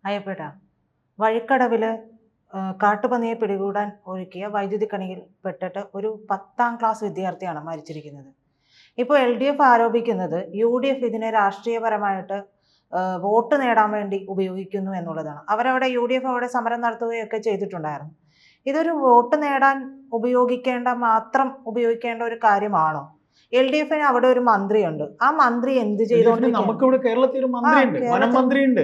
അയപ്പെട വഴിക്കടവില് കാട്ടുപന്നിയെ പിടികൂടാൻ ഒരുക്കിയ വൈദ്യുതി കണിയിൽ പെട്ടിട്ട് ഒരു 10ാം ക്ലാസ് വിദ്യാർത്ഥിയാണ് മരിച്ചിരിക്കുന്നത്. ഇപ്പോൾ LDF ആരോപിക്കുന്നത് UDF ഇതിനെ രാഷ്ട്രീയപരമായിട്ട് വോട്ട് നേടാൻ വേണ്ടി ഉപയോഗിക്കുന്നു എന്നുള്ളതാണ്. അവരവിടെ UDF അവിടെ സമരം നടത്തുകയൊക്കെ ചെയ്തിട്ടുണ്ടായിരുന്നു. ഇതൊരു വോട്ട് നേടാൻ മാത്രം ഉപയോഗിക്കേണ്ട ഒരു കാര്യമാണോ? LDFന് അവിടെ ഒരു മന്ത്രിയുണ്ട്. ആ മന്ത്രി എന്ത് ചെയ്തോണ്ടിരിക്കുകയാണ്? കേരളത്തിൽ ഒരു മന്ത്രിയുണ്ട്.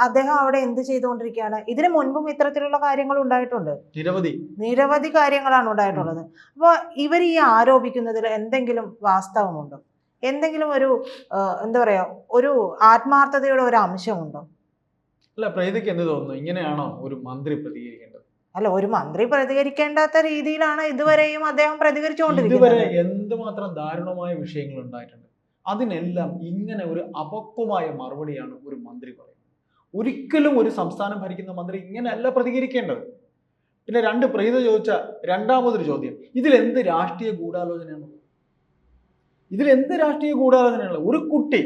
അദ്ദേഹം അവിടെ എന്ത് ചെയ്തുകൊണ്ടിരിക്കുകയാണ്? ഇതിനു മുൻപും ഇത്തരത്തിലുള്ള കാര്യങ്ങൾ ഉണ്ടായിട്ടുണ്ട്. നിരവധി കാര്യങ്ങളാണ് ഉണ്ടായിട്ടുള്ളത്. അപ്പോൾ ഇവർ ഈ ആരോപിക്കുന്നതിൽ എന്തെങ്കിലും വാസ്തവമുണ്ടോ? എന്തെങ്കിലും ഒരു എന്താ പറയാ, ഒരു ആത്മാർത്ഥതയുടെ ഒരു അംശമുണ്ടോ? അല്ല, പ്രീതിക്ക് എന്ത് തോന്നുന്നു? ഇങ്ങനെയാണോ ഒരു മന്ത്രി പ്രതികരിക്കേണ്ടത്? അല്ല, ഒരു മന്ത്രി പ്രതികരിക്കേണ്ടാത്ത രീതിയിലാണ് ഇതുവരെയും അദ്ദേഹം പ്രതികരിച്ചുകൊണ്ടിരിക്കുന്നത്. ഇതുവരെ എന്തുമാത്രം ദാരുണമായ വിഷയങ്ങൾ ഉണ്ടായിട്ടുണ്ട്. അതിനെല്ലാം ഇങ്ങനെ ഒരു അപക്വമായ മറുപടിയാണ് ഒരു മന്ത്രി പറയുന്നത്. ഒരിക്കലും ഒരു സംസ്ഥാനം ഭരിക്കുന്ന മന്ത്രി ഇങ്ങനെയല്ല പ്രതികരിക്കേണ്ടത്. പിന്നെ പ്രീത ചോദിച്ച രണ്ടാമതൊരു ചോദ്യം, ഇതിലെന്ത് രാഷ്ട്രീയ ഗൂഢാലോചനയാണ്? ഒരു കുട്ടി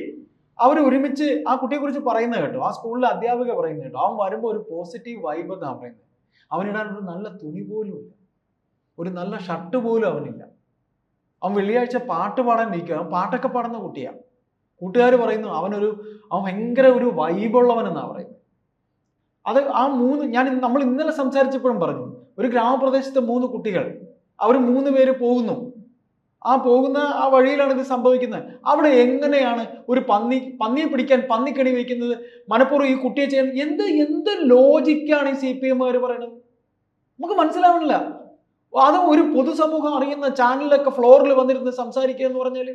അവർ ഒരുമിച്ച് ആ കുട്ടിയെ കുറിച്ച് പറയുന്നത് കേട്ടോ, ആ സ്കൂളിലെ അധ്യാപിക പറയുന്നത് കേട്ടോ, അവൻ വരുമ്പോൾ ഒരു പോസിറ്റീവ് വൈബ് എന്നാണ് പറയുന്നത്. അവനിടാൻ ഒരു നല്ല തുണി പോലും ഇല്ല, ഒരു നല്ല ഷർട്ട് പോലും അവനില്ല. അവൻ വെള്ളിയാഴ്ച പാട്ട് പാടാൻ നിൽക്കുക. അവൻ പാട്ടൊക്കെ പാടുന്ന കുട്ടിയാണ്. കൂട്ടുകാർ പറയുന്നു അവൻ ഭയങ്കര ഒരു വൈബുള്ളവനെന്നാണ് പറയുന്നത്. അത് നമ്മൾ ഇന്നലെ സംസാരിച്ചപ്പോഴും പറഞ്ഞു, ഒരു ഗ്രാമപ്രദേശത്തെ 3 കുട്ടികൾ, അവർ 3 പേര് പോകുന്നു. പോകുന്ന ആ വഴിയിലാണ് ഇത് സംഭവിക്കുന്നത്. അവിടെ എങ്ങനെയാണ് ഒരു പന്നിയെ പിടിക്കാൻ പന്നിക്കണി വയ്ക്കുന്നത്? മനഃപൂർവ്വം ഈ കുട്ടിയെ ചെയ്യാൻ എന്ത് ലോജിക്കാണ് ഈ CPM പറയുന്നത്? നമുക്ക് മനസ്സിലാവണില്ല. അത് ഒരു പൊതുസമൂഹം അറിയുന്ന ചാനലിലൊക്കെ ഫ്ലോറിൽ വന്നിരുന്ന് സംസാരിക്കുക എന്ന് പറഞ്ഞാല്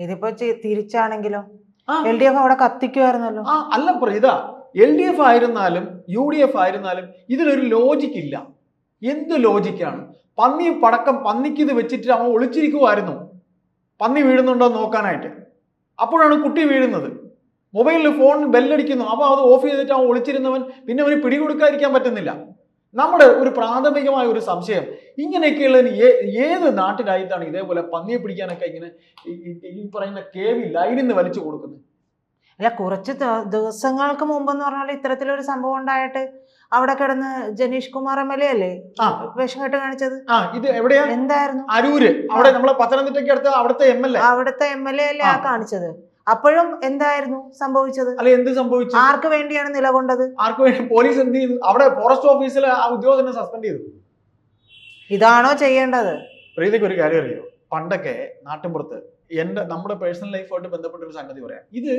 ഇതിപ്പോ തിരിച്ചാണെങ്കിലോ LDF അവിടെ കത്തിക്കുമായിരുന്നല്ലോ. അല്ല പ്രീത, LDF ആയിരുന്നാലും UDF ആയിരുന്നാലും ഇതിലൊരു ലോജിക്ക് ഇല്ല. എന്ത് ലോജിക്കാണ്? പന്നിക്ക് ഇത് വെച്ചിട്ട് അവൻ ഒളിച്ചിരിക്കുമായിരുന്നു, പന്നി വീഴുന്നുണ്ടോ നോക്കാനായിട്ട്. അപ്പോഴാണ് കുട്ടി വീഴുന്നത്. മൊബൈലിൽ ഫോൺ ബെല്ലടിക്കുന്നു. അപ്പോൾ അത് ഓഫ് ചെയ്തിട്ട് അവൻ ഒളിച്ചിരുന്നവൻ പിന്നെ അവന് പിടികൊടുക്കാതിരിക്കാൻ പറ്റുന്നില്ല. നമ്മുടെ ഒരു പ്രാഥമികമായ ഒരു സംശയം, ഇങ്ങനെയൊക്കെയുള്ളതിന് ഏത് നാട്ടിലായിട്ടാണ് ഇതേപോലെ പന്നിയെ പിടിക്കാനൊക്കെ ഇങ്ങനെ ഈ പറയുന്ന KV ലൈനിൽ നിന്ന് വലിച്ചു കൊടുക്കുന്നത്? അല്ല, കുറച്ച് ദിവസങ്ങൾക്ക് മുമ്പെന്ന് പറഞ്ഞാൽ ഇത്തരത്തിലൊരു സംഭവം ഉണ്ടായിട്ട് അവിടെ കിടന്ന് ജനീഷ് കുമാർ MLA അല്ലേ വേഷം കെട്ട് കാണിച്ചത്? ഇത് എവിടെയാ? എന്തായിരുന്നു? അരൂര്. അവിടെ നമ്മളെ പത്തനംതിട്ടയ്ക്ക് അടുത്ത അവിടുത്തെ MLA അല്ലേ ആ കാണിച്ചത്? അപ്പോഴും എന്തായിരുന്നു സംഭവിച്ചത്? അല്ല, എന്ത് സംഭവിച്ചു? ആർക്ക് വേണ്ടിയാണ് നിലകൊണ്ടത്? ആർക്ക് വേണ്ടി? പോലീസ് എന്ത് ചെയ്തു? അവിടെ ഫോറസ്റ്റ് ഓഫീസിലെ ആ ഉദ്യോഗസ്ഥനെ സസ്പെൻഡ് ചെയ്തു. ഇതാണോ ചെയ്യേണ്ടത്? പ്രീതിക്ക് ഒരു കാര്യം അറിയോ? പണ്ടൊക്കെ നാട്ടിൻപുറത്ത് നമ്മുടെ പേഴ്സണൽ ലൈഫായിട്ട് ബന്ധപ്പെട്ട ഒരു സംഗതി പറയാം. ഇത്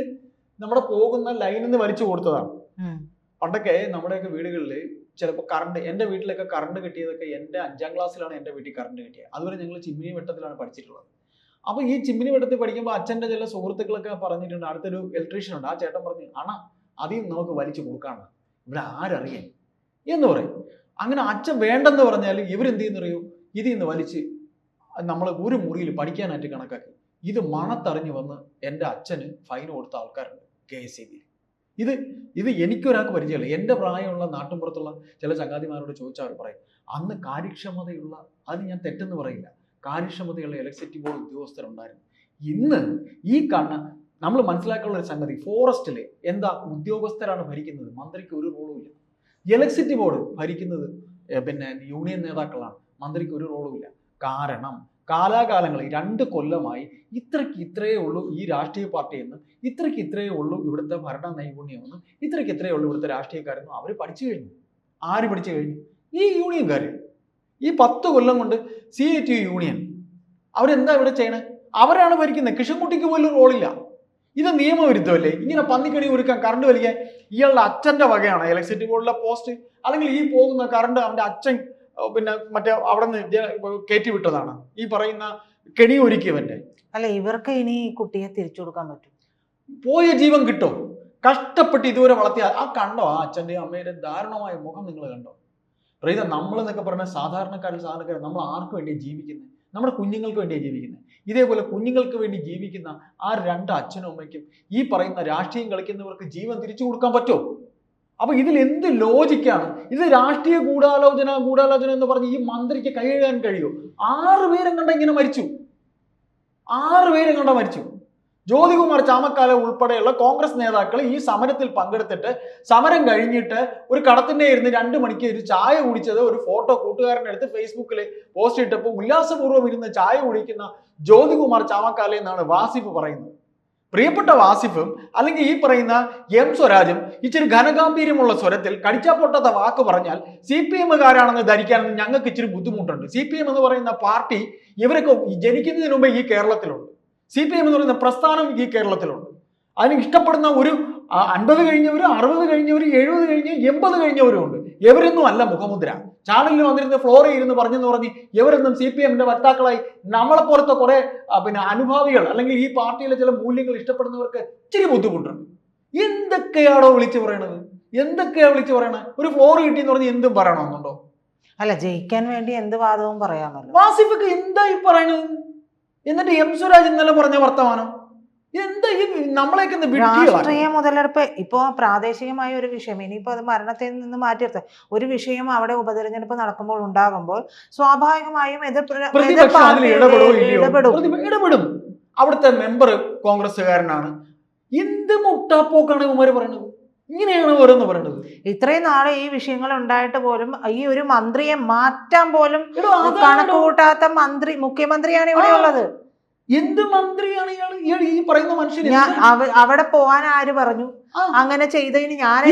നമ്മുടെ പോകുന്ന ലൈനിൽ നിന്ന് വലിച്ചു കൊടുത്തതാണ്. പണ്ടൊക്കെ നമ്മുടെയൊക്കെ വീടുകളിൽ ചിലപ്പോൾ കറണ്ട്, എൻ്റെ വീട്ടിലൊക്കെ കറണ്ട് കിട്ടിയതൊക്കെ എൻ്റെ 5ാം ക്ലാസ്സിലാണ് എൻ്റെ വീട്ടിൽ കറണ്ട് കിട്ടിയത്. അതുവരെ ഞങ്ങൾ ചിമ്മിനി വെട്ടത്തിലാണ് പഠിച്ചിട്ടുള്ളത്. അപ്പോൾ ഈ ചിമ്മിനി വെട്ടത്തിൽ പഠിക്കുമ്പോൾ അച്ഛൻ്റെ ചില സുഹൃത്തുക്കളൊക്കെ പറഞ്ഞിട്ടുണ്ട്, അടുത്തൊരു ഇലക്ട്രീഷ്യൻ ഉണ്ട്, ആ ചേട്ടൻ പറഞ്ഞു, അതിൽ നമുക്ക് വലിച്ചു കൊടുക്കാണ്, ഇവിടെ ആരറിയാൻ എന്ന് പറയും. അങ്ങനെ അച്ഛൻ വേണ്ടെന്ന് പറഞ്ഞാൽ ഇവരെന്ത് ചെയ്യുന്നറിയോ, ഇതിൽ നിന്ന് വലിച്ച് നമ്മൾ ഒരു മുറിയിൽ പഠിക്കാനായിട്ട് കണക്കാക്കി. ഇത് മണത്തറിഞ്ഞു വന്ന് എൻ്റെ അച്ഛന് ഫൈൻ കൊടുത്ത ആൾക്കാരുണ്ട് KSEB. ഇത് എനിക്കൊരാൾക്ക് പരിചയമില്ല. എൻ്റെ പ്രായമുള്ള നാട്ടിൻപുറത്തുള്ള ചില ചങ്ങാതിമാരോട് ചോദിച്ചാൽ അവർ പറയും, അന്ന് കാര്യക്ഷമതയുള്ള, അത് ഞാൻ തെറ്റെന്ന് പറയില്ല, കാര്യക്ഷമതയുള്ള ഇലക്ട്രിസിറ്റി ബോർഡ് ഉദ്യോഗസ്ഥരുണ്ടായിരുന്നു. ഇന്ന് ഈ നമ്മൾ മനസ്സിലാക്കാനുള്ള ഒരു സംഗതി, ഫോറസ്റ്റിലെ ഉദ്യോഗസ്ഥരാണ് ഭരിക്കുന്നത്, മന്ത്രിക്ക് ഒരു റോളും ഇല്ല. ഇലക്ട്രിസിറ്റി ബോർഡ് ഭരിക്കുന്നത് പിന്നെ യൂണിയൻ നേതാക്കളാണ്, മന്ത്രിക്ക് ഒരു റോളും ഇല്ല. കാരണം കാലാകാലങ്ങളിൽ 2 കൊല്ലമായി ഇത്രയേ ഉള്ളൂ ഈ രാഷ്ട്രീയ പാർട്ടിയെന്നും ഇത്രയേ ഉള്ളൂ ഇവിടുത്തെ ഭരണ നൈപുണ്യമെന്നും ഇത്രയേ ഉള്ളൂ ഇവിടുത്തെ രാഷ്ട്രീയക്കാരെന്നും അവർ പഠിച്ചു കഴിഞ്ഞു. ആര് പഠിച്ചു കഴിഞ്ഞു? ഈ യൂണിയൻകാർ. ഈ 10 കൊല്ലം കൊണ്ട് CITU യൂണിയൻ അവരെന്താ ഇവിടെ ചെയ്യണേ? അവരാണ് ഭരിക്കുന്നത്. കിഷൻകുട്ടിക്ക് പോലും റോളില്ല. ഇത് നിയമവിരുദ്ധമല്ലേ? ഇങ്ങനെ പന്നിക്കണി ഒരുക്കാൻ, കറണ്ട് വലിക്കാൻ ഇയാളുടെ അച്ഛൻ്റെ വകയാണ് ഇലക്ട്രിസിറ്റി ബോർഡിലെ പോസ്റ്റ്? അല്ലെങ്കിൽ ഈ പോകുന്ന കറണ്ട് അവൻ്റെ അച്ഛൻ പിന്നെ മറ്റേ അവിടെ നിന്ന് കയറ്റി വിട്ടതാണ്, ഈ പറയുന്ന കെണി ഒരുക്കിയവന്റെ? അല്ല, ഇവർക്ക് ഇനി കുട്ടിയെ തിരിച്ചു കൊടുക്കാൻ പറ്റും? പോയ ജീവൻ കിട്ടും. കഷ്ടപ്പെട്ട് ഇതുവരെ വളർത്തിയ കണ്ടോ ആ അച്ഛൻ്റെയും അമ്മയുടെയും ദാരുണമായ മുഖം നിങ്ങൾ കണ്ടോ? പ്രീത, നമ്മളെന്നൊക്കെ പറഞ്ഞാൽ സാധാരണക്കാർ നമ്മൾ ആർക്ക് വേണ്ടിയാണ് ജീവിക്കുന്നത്? നമ്മുടെ കുഞ്ഞുങ്ങൾക്ക് വേണ്ടിയാണ് ജീവിക്കുന്നത്. ഇതേപോലെ കുഞ്ഞുങ്ങൾക്ക് വേണ്ടി ജീവിക്കുന്ന ആ 2 അച്ഛനും അമ്മയ്ക്കും ഈ പറയുന്ന രാഷ്ട്രീയം കളിക്കുന്നവർക്ക് ജീവൻ തിരിച്ചു കൊടുക്കാൻ പറ്റുമോ? അപ്പൊ ഇതിൽ എന്ത് ലോജിക്കാണ്? ഇത് രാഷ്ട്രീയ ഗൂഢാലോചന എന്ന് പറഞ്ഞ് ഈ മന്ത്രിക്ക് കൈ കഴുകാൻ കഴിയുമോ? 6 പേരും കണ്ട ഇങ്ങനെ മരിച്ചു. 6 പേരും കണ്ട മരിച്ചു. ജ്യോതികുമാർ ചാമക്കാല ഉൾപ്പെടെയുള്ള കോൺഗ്രസ് നേതാക്കൾ ഈ സമരത്തിൽ പങ്കെടുത്തിട്ട് സമരം കഴിഞ്ഞിട്ട് ഒരു കടത്തിന്റെ ഇരുന്ന് 2 മണിക്ക് ഒരു ചായ കുടിച്ചത് ഒരു ഫോട്ടോ കൂട്ടുകാരൻ്റെ അടുത്ത് ഫേസ്ബുക്കിൽ പോസ്റ്റ് ഇട്ടപ്പോൾ ഉല്ലാസപൂർവ്വം ഇരുന്ന് ചായ കുടിക്കുന്ന ജ്യോതികുമാർ ചാമക്കാല എന്നാണ് വാസിഫ് പറയുന്നത്. പ്രിയപ്പെട്ട വാസിഫും അല്ലെങ്കിൽ ഈ പറയുന്ന എം സ്വരാജും ഇച്ചിരി ഘനഗാംഭീര്യമുള്ള സ്വരത്തിൽ കടിച്ചാ പൊട്ടാത്ത വാക്ക് പറഞ്ഞാൽ CPM-കാരാണെന്ന് ധരിക്കാനൊന്നും ഞങ്ങൾക്ക് ഇച്ചിരി ബുദ്ധിമുട്ടുണ്ട്. CPM എന്ന് പറയുന്ന പാർട്ടി ഇവരൊക്കെ ജനിക്കുന്നതിന് മുമ്പ് ഈ കേരളത്തിലുണ്ട്. CPM എന്ന് പറയുന്ന പ്രസ്ഥാനം ഈ കേരളത്തിലുണ്ട്. അതിന് ഇഷ്ടപ്പെടുന്ന ഒരു 50 കഴിഞ്ഞവരും 60 കഴിഞ്ഞവരും 70 കഴിഞ്ഞ 80 കഴിഞ്ഞവരും ഉണ്ട്. എവരൊന്നും അല്ല മുഖമുദ്ര. ചാനലിൽ വന്നിരുന്ന ഫ്ലോറിൽ ഇരുന്ന് പറഞ്ഞെന്ന് പറഞ്ഞ് ഇവരൊന്നും CPM-ന്റെ വക്താക്കളായി നമ്മളെ പോലത്തെ കുറെ അനുഭാവികൾ അല്ലെങ്കിൽ ഈ പാർട്ടിയിലെ ചില മൂല്യങ്ങൾ ഇഷ്ടപ്പെടുന്നവർക്ക് ഇച്ചിരി ബുദ്ധിമുട്ടുണ്ട്. എന്തൊക്കെയാണോ വിളിച്ചു പറയണത്? എന്തൊക്കെയാ വിളിച്ചു പറയണത്? ഒരു ഫ്ലോർ കിട്ടിയെന്ന് പറഞ്ഞ് എന്തും പറയണമെന്നുണ്ടോ? അല്ല, ജയിക്കാൻ വേണ്ടി എന്ത് വാദവും പറയാമല്ലോ. വാസിഫൊക്കെ എന്താ ഈ പറയണത്? എന്നിട്ട് എം സ്വരാജ് ഇന്നലെ പറഞ്ഞ വർത്തമാനം എന്താ? ഈ നമ്മളെയൊക്കെ രാഷ്ട്രീയ മുതലെടുപ്പ് ഇപ്പോ പ്രാദേശികമായ ഒരു വിഷയം, ഇനിയിപ്പോ അത് മരണത്തിൽ നിന്ന് മാറ്റിയെടുത്ത ഒരു വിഷയം അവിടെ ഉപതെരഞ്ഞെടുപ്പ് നടക്കുമ്പോൾ ഉണ്ടാകുമ്പോൾ സ്വാഭാവികമായും ഇടപെടും. അവിടുത്തെ മെമ്പർ കോൺഗ്രസ്സുകാരനാണ്. എന്ത് മുട്ടാപ്പോക്കാണ് ഇവന്മാര് പറയണത്? ഇങ്ങനെയാണ് ഓരോന്ന് പറയണത്. ഇത്രയും നാളെ ഈ വിഷയങ്ങൾ ഉണ്ടായിട്ട് പോലും ഈ ഒരു മന്ത്രിയെ മാറ്റാൻ പോലും കണക്ക് കൂട്ടാത്ത മുഖ്യമന്ത്രിയാണ് ഇവിടെ ഉള്ളത്. എന്ത് മന്ത്രിയാണ് ഇയാൾ ഈ പറയുന്ന മനുഷ്യൻ? അവിടെ പോവാൻ ആര് പറഞ്ഞു? അങ്ങനെ ചെയ്തതിന് ഞാൻ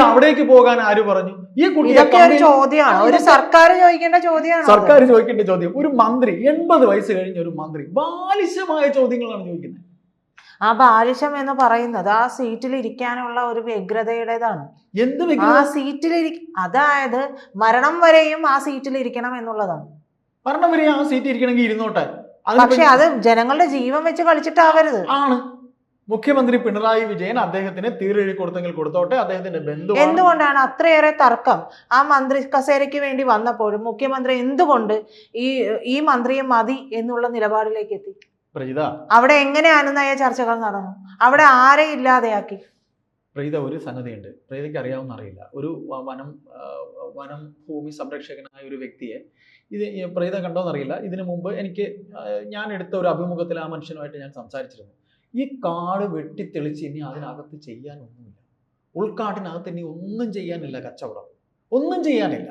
അവിടേക്ക് പോകാൻ ആര് പറഞ്ഞു? ഈ ഇതൊക്കെ ഒരു ചോദ്യമാണ്, ഒരു സർക്കാർ ചോദിക്കേണ്ട ചോദ്യമാണ്. സർക്കാർ ചോദിക്കേണ്ട ചോദ്യം. ഒരു മന്ത്രി 80 വയസ്സ് കഴിഞ്ഞ ഒരു മന്ത്രി ബാലിശമായ ചോദ്യങ്ങളാണ് ചോദിക്കുന്നത്. ആ ബാലിശം എന്ന് പറയുന്നത് ആ സീറ്റിൽ ഇരിക്കാനുള്ള ഒരു വ്യഗ്രതയുടേതാണ്. ആ സീറ്റിൽ അതായത് മരണം വരെയും ആ സീറ്റിൽ ഇരിക്കണം എന്നുള്ളതാണ്. മരണം വരെയും ആ സീറ്റിൽ ഇരിക്കണമെങ്കിൽ ഇരുന്നോട്ടെ. പക്ഷെ അത് ജനങ്ങളുടെ ജീവൻ വെച്ച് കളിച്ചിട്ടാവരുത്. ആണ് മുഖ്യമന്ത്രി പിണറായി വിജയൻ അദ്ദേഹത്തിന് തീരെഴുതി കൊടുത്തെങ്കിൽ കൊടുത്തോട്ടെ, അദ്ദേഹത്തിന്റെ ബന്ധു. എന്തുകൊണ്ടാണ് അത്രയേറെ തർക്കം ആ മന്ത്രി കസേരയ്ക്ക് വേണ്ടി വന്നപ്പോഴും മുഖ്യമന്ത്രി എന്തുകൊണ്ട് ഈ മന്ത്രിയെ മതി എന്നുള്ള നിലപാടിലേക്ക് എത്തി? അവിടെ എങ്ങനെ അനുനയ ചർച്ചകൾ നടന്നു? അവിടെ ആരെ ഇല്ലാതെയാക്കി? പ്രീത, ഒരു സംഗതിയുണ്ട്, പ്രീതയ്ക്ക് അറിയാവുന്ന അറിയില്ല. ഒരു വനം ഭൂമി സംരക്ഷകനായ ഒരു വ്യക്തിയെ ഇത് പ്രീത കണ്ടോന്നറിയില്ല. ഇതിനു മുമ്പ് ഞാൻ എടുത്ത ഒരു അഭിമുഖത്തിൽ ആ മനുഷ്യനുമായിട്ട് ഞാൻ സംസാരിച്ചിരുന്നു. ഈ കാട് വെട്ടിത്തെളിച്ച് ഇനി അതിനകത്ത് ചെയ്യാനൊന്നുമില്ല. ഉൾക്കാട്ടിനകത്ത് ഇനി ഒന്നും ചെയ്യാനില്ല, കച്ചവടം ഒന്നും ചെയ്യാനില്ല.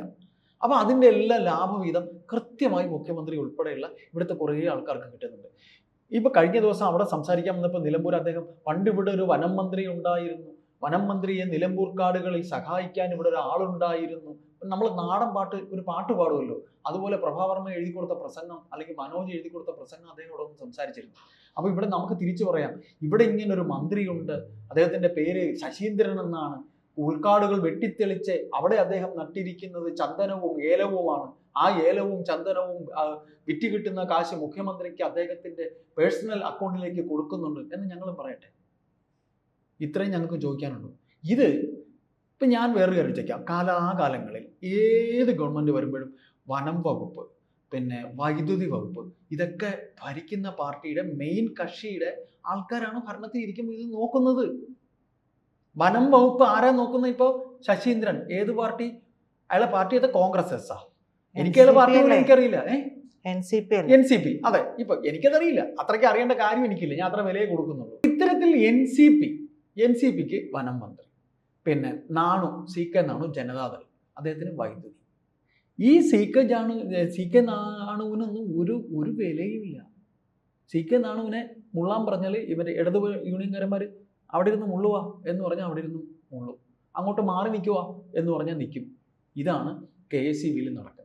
അപ്പൊ അതിൻ്റെ എല്ലാ ലാഭവീതം കൃത്യമായി മുഖ്യമന്ത്രി ഉൾപ്പെടെയുള്ള ഇവിടുത്തെ കുറേ ആൾക്കാർക്ക് കിട്ടുന്നുണ്ട്. ഇപ്പൊ കഴിഞ്ഞ ദിവസം അവിടെ സംസാരിക്കാൻ വന്നപ്പോൾ നിലമ്പൂർ അദ്ദേഹം പണ്ട് ഇവിടെ ഒരു വനം മന്ത്രി ഉണ്ടായിരുന്നു, വനം മന്ത്രിയെ നിലമ്പൂർ കാടുകളിൽ സഹായിക്കാൻ ഇവിടെ ഒരാളുണ്ടായിരുന്നു. നമ്മൾ നാടൻ പാട്ട് ഒരു പാട്ട് പാടുമല്ലോ, അതുപോലെ പ്രഭാവർമ്മ എഴുതി കൊടുത്ത പ്രസംഗം അല്ലെങ്കിൽ മനോജ് എഴുതി കൊടുത്ത പ്രസംഗം അദ്ദേഹം ഇവിടെ ഒന്ന് സംസാരിച്ചിരുന്നു. അപ്പൊ ഇവിടെ നമുക്ക് തിരിച്ചു പറയാം, ഇവിടെ ഇങ്ങനെ ഒരു മന്ത്രിയുണ്ട്, അദ്ദേഹത്തിന്റെ പേര് ശശീന്ദ്രൻ എന്നാണ്. ഉൾക്കാടുകൾ വെട്ടിത്തെളിച്ച് അവിടെ അദ്ദേഹം നട്ടിരിക്കുന്നത് ചന്ദനവും ഏലവുമാണ്. ആ ഏലവും ചന്ദനവും വിറ്റ് കിട്ടുന്ന കാശ് മുഖ്യമന്ത്രിക്ക് അദ്ദേഹത്തിന്റെ പേഴ്സണൽ അക്കൗണ്ടിലേക്ക് കൊടുക്കുന്നുണ്ട് എന്ന് ഞങ്ങൾ പറയട്ടെ. ഇത്രയും ഞങ്ങൾക്ക് ചോദിക്കാനുള്ളൂ. ഇത് ഇപ്പം ഞാൻ വേറൊരു കാര്യം ചോദിക്കാം. കാലാകാലങ്ങളിൽ ഏത് ഗവൺമെൻറ് വരുമ്പോഴും വനം വകുപ്പ്, പിന്നെ വൈദ്യുതി വകുപ്പ്, ഇതൊക്കെ ഭരിക്കുന്ന പാർട്ടിയുടെ മെയിൻ കക്ഷിയുടെ ആൾക്കാരാണ് ഭരണത്തിൽ ഇരിക്കുമ്പോൾ ഇത് നോക്കുന്നത്. വനം വകുപ്പ് ആരാ നോക്കുന്നത്? ഇപ്പോൾ ശശീന്ദ്രൻ ഏത് പാർട്ടി? അയാളെ പാർട്ടി അത് കോൺഗ്രസ് എസ്സാ. എനിക്ക് അയാളെ പാർട്ടി എനിക്കറിയില്ല. NCP. അതെ, ഇപ്പൊ എനിക്കതറിയില്ല, അത്രയ്ക്ക് അറിയേണ്ട കാര്യം എനിക്കില്ല, ഞാൻ അത്ര വിലയെ കൊടുക്കുന്നുള്ളൂ. ഇത്തരത്തിൽ NCPക്ക് വനം മന്ത്രി, പിന്നെ നാണു CK നാണു ജനതാദൾ, അദ്ദേഹത്തിന് വൈദ്യുതി. ഈ CK നാണുവിനൊന്നും ഒരു വിലയുമില്ല. CK നാണുവിനെ മുള്ളാൻ പറഞ്ഞാൽ ഇവരെ ഇടതു യൂണിയൻകാരന്മാർ അവിടെ ഇരുന്ന് മുള്ളുക എന്ന് പറഞ്ഞാൽ അവിടെ ഇരുന്ന് മുള്ളും, അങ്ങോട്ട് മാറി നിൽക്കുക എന്ന് പറഞ്ഞാൽ നിൽക്കും. ഇതാണ് KSEBയിൽ നടക്കുന്നത്.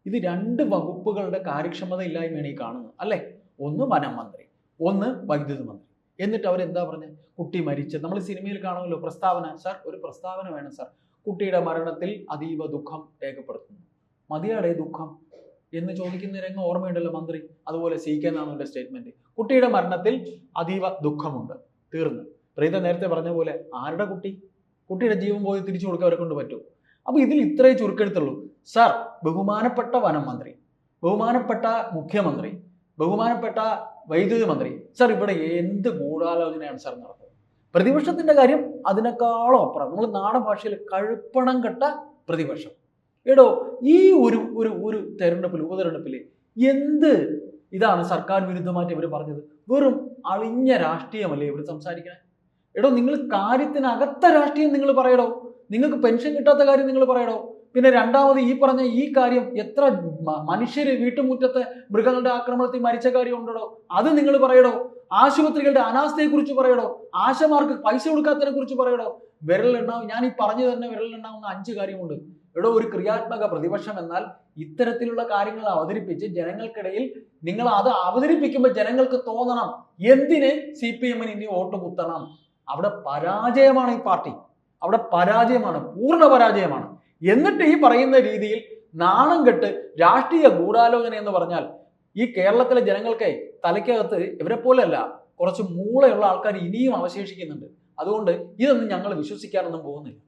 ഇത് 2 വകുപ്പുകളുടെ കാര്യക്ഷമത ഇല്ലായ്മയാണ് ഈ കാണുന്നത്, അല്ലേ? ഒന്ന് വനം മന്ത്രി, ഒന്ന് വൈദ്യുതി മന്ത്രി. എന്നിട്ട് അവരെന്താ പറഞ്ഞത്? കുട്ടി മരിച്ച്, നമ്മൾ സിനിമയിൽ കാണുമല്ലോ പ്രസ്താവന, സാർ ഒരു പ്രസ്താവന വേണം സാർ, കുട്ടിയുടെ മരണത്തിൽ അതീവ ദുഃഖം രേഖപ്പെടുത്തുന്നു. മതിയാടേ ദുഃഖം എന്ന് ചോദിക്കുന്ന രംഗം ഓർമ്മയുണ്ടല്ലോ മന്ത്രി. അതുപോലെ CK നാണുവിന്റെ സ്റ്റേറ്റ്മെന്റ്, കുട്ടിയുടെ മരണത്തിൽ അതീവ ദുഃഖമുണ്ട്, തീർന്നു. പ്രീത നേരത്തെ പറഞ്ഞ പോലെ ആരുടെ കുട്ടി? കുട്ടിയുടെ ജീവൻ പോയി തിരിച്ചു കൊടുക്കാൻ അവരെ കൊണ്ട് പറ്റുമോ? അപ്പൊ ഇതിൽ ഇത്രേ ചുരുക്കെടുത്തുള്ളൂ. സാർ, ബഹുമാനപ്പെട്ട വനം മന്ത്രി, ബഹുമാനപ്പെട്ട മുഖ്യമന്ത്രി, ബഹുമാനപ്പെട്ട വൈദ്യുതി മന്ത്രി, സാർ ഇവിടെ എന്ത് ഗൂഢാലോചനയാണ് സാർ നടത്തുന്നത്? പ്രതിപക്ഷത്തിന്റെ കാര്യം അതിനേക്കാളും അപ്പുറം. നമ്മൾ നാടൻ ഭാഷയിൽ കഴുപ്പണം കെട്ട പ്രതിപക്ഷം. എടോ, ഈ ഒരു തെരഞ്ഞെടുപ്പിൽ ഉപതെരഞ്ഞെടുപ്പിൽ ഇതാണ് സർക്കാർ വിരുദ്ധമായിട്ട് ഇവർ പറഞ്ഞത്. വെറും അളിഞ്ഞ രാഷ്ട്രീയമല്ലേ ഇവർ സംസാരിക്കണേ? എടോ, നിങ്ങൾ കാര്യത്തിനകത്ത രാഷ്ട്രീയം നിങ്ങൾ പറയടോ. നിങ്ങൾക്ക് പെൻഷൻ കിട്ടാത്ത കാര്യം നിങ്ങൾ പറയടോ. പിന്നെ രണ്ടാമത് ഈ പറഞ്ഞ ഈ കാര്യം, എത്ര മനുഷ്യര് വീട്ടുമുറ്റത്തെ മൃഗങ്ങളുടെ ആക്രമണത്തിൽ മരിച്ച കാര്യം ഉണ്ടോ, അത് നിങ്ങൾ പറയടോ. ആശുപത്രികളുടെ അനാസ്ഥയെക്കുറിച്ച് പറയടോ. ആശമാർക്ക് പൈസ കൊടുക്കാത്തതിനെ കുറിച്ച് പറയടോ. വിരലെണ്ണാവും, ഞാൻ ഈ പറഞ്ഞു തന്നെ വിരലെണ്ണാവുന്ന 5 കാര്യമുണ്ട്. എടോ, ഒരു ക്രിയാത്മക പ്രതിപക്ഷം എന്നാൽ ഇത്തരത്തിലുള്ള കാര്യങ്ങൾ അവതരിപ്പിച്ച് ജനങ്ങൾക്കിടയിൽ നിങ്ങൾ അത് അവതരിപ്പിക്കുമ്പോൾ ജനങ്ങൾക്ക് തോന്നണം എന്തിന് CPM ഇനി വോട്ട് കുത്തണം. അവിടെ പരാജയമാണ് ഈ പാർട്ടി, അവിടെ പരാജയമാണ്, പൂർണ്ണ പരാജയമാണ്. എന്നിട്ട് ഈ പറയുന്ന രീതിയിൽ നാണം കെട്ട് രാഷ്ട്രീയ ഗൂഢാലോചന എന്ന് പറഞ്ഞാൽ ഈ കേരളത്തിലെ ജനങ്ങൾക്ക് തലയ്ക്കകത്ത് ഇവരെ പോലെയല്ല, കുറച്ച് മൂളയുള്ള ആൾക്കാർ ഇനിയും അവശേഷിക്കുന്നുണ്ട്. അതുകൊണ്ട് ഇതൊന്നും ഞങ്ങൾ വിശ്വസിക്കാനൊന്നും പോകുന്നില്ല.